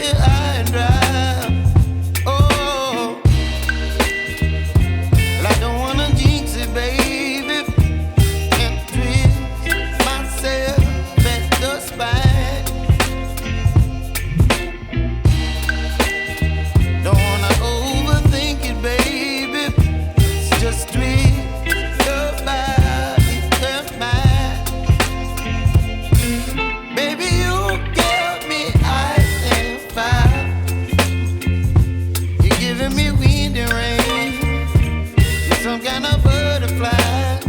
here high and dry. Oh, well, I don't wanna jinx it, baby, and twist myself at the spine. Don't wanna overthink it, baby. It's just twist your body and mine. Baby, you give me ice and fire. You're giving me wind and rain. You're some kind of butterfly.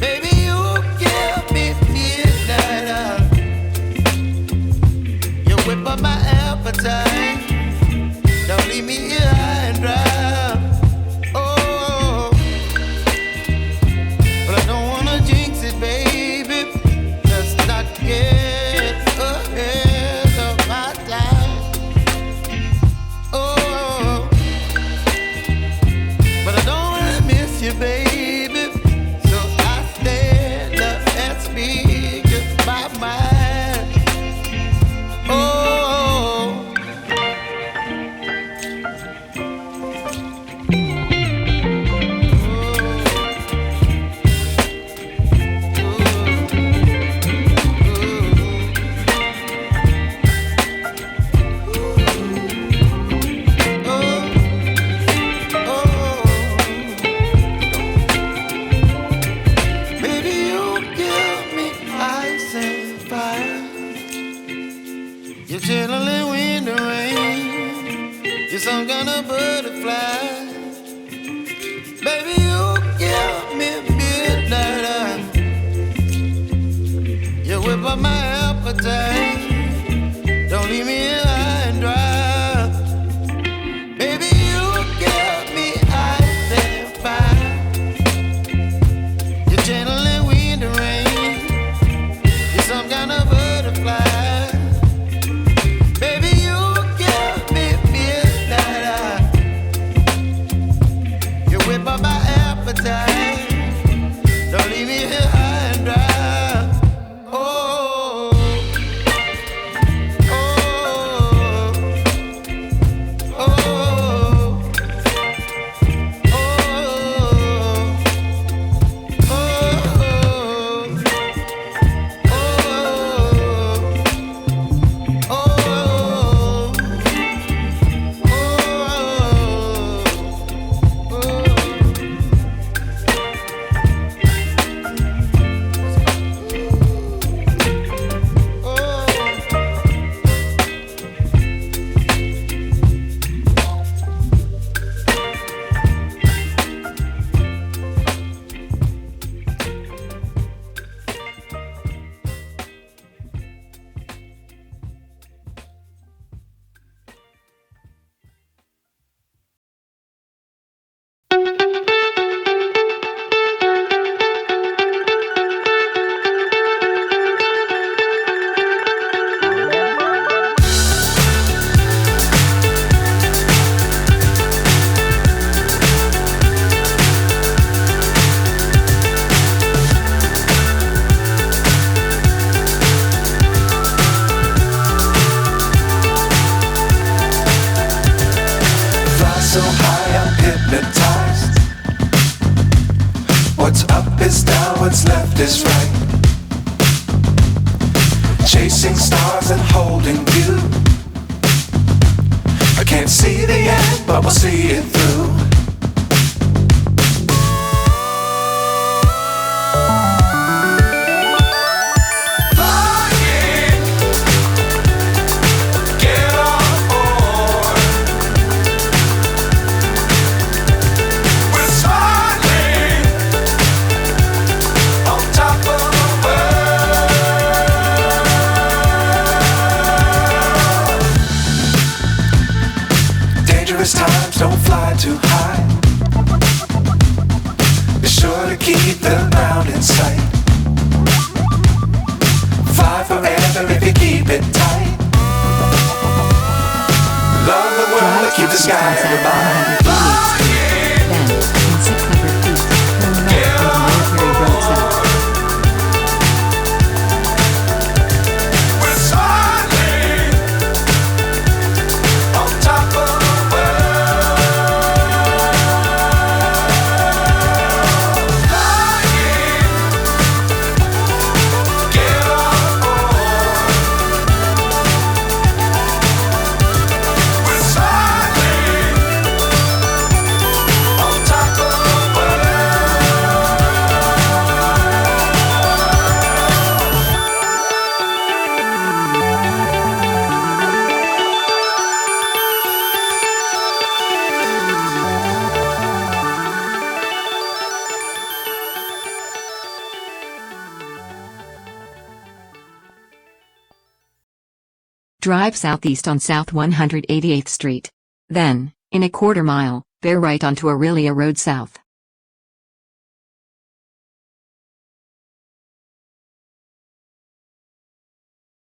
Baby, you give me midnight. You whip up my appetite. Don't leave me here high and dry. Oh, but I don't wanna jinx it, baby. Let's not get ahead of my time. Oh, but I don't wanna miss you, baby. So I stand up and speak just my mind. Oh. Baby, you give me ice and fire. You're channeling wind and rain. You're some kind of butterfly. Baby, you give me midnight. You whip up my appetite. Don't leave me here high and dry. Baby, you give me ice and fire. You're channeling wind and rain. You're some kind of butterfly. Baby, you give me midnight. You whip up my appetite. Don't leave me here high and dry. Oh, oh, oh, oh, so high I'm hypnotized. What's up is down, what's left is right. Chasing stars and holding you. I can't see the end, but we'll see it through. Times don't fly too high. Be sure to keep the ground in sight. Fly forever if you keep it tight. Love the world, keep the sky in your mind. Drive southeast on South 188th Street. Then, in a quarter mile, bear right onto Aurelia Road South.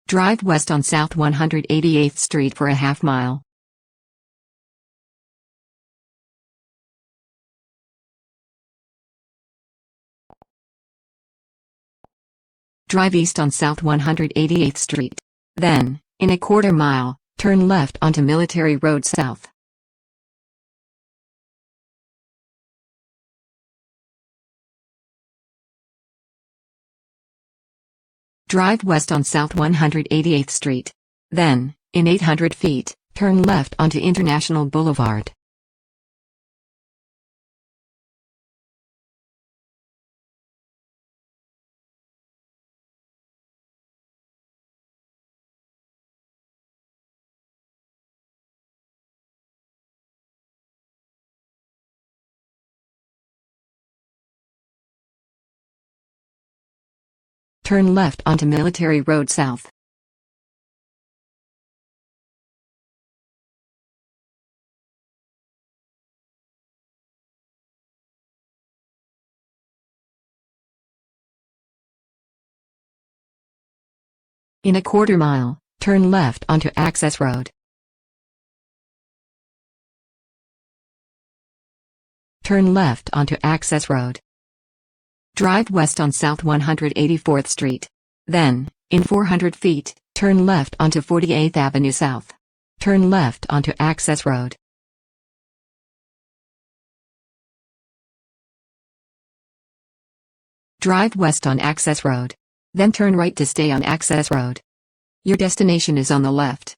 Drive west on South 188th Street for a half mile. Drive east on South 188th Street. Then, in a quarter mile, turn left onto Military Road South. Drive west on South 188th Street. Then, in 800 feet, turn left onto International Boulevard. Turn left onto Military Road South. In a quarter mile, turn left onto Access Road. Turn left onto Access Road. Drive west on South 184th Street. Then, in 400 feet, turn left onto 48th Avenue South. Turn left onto Access Road. Drive west on Access Road. Then turn right to stay on Access Road. Your destination is on the left.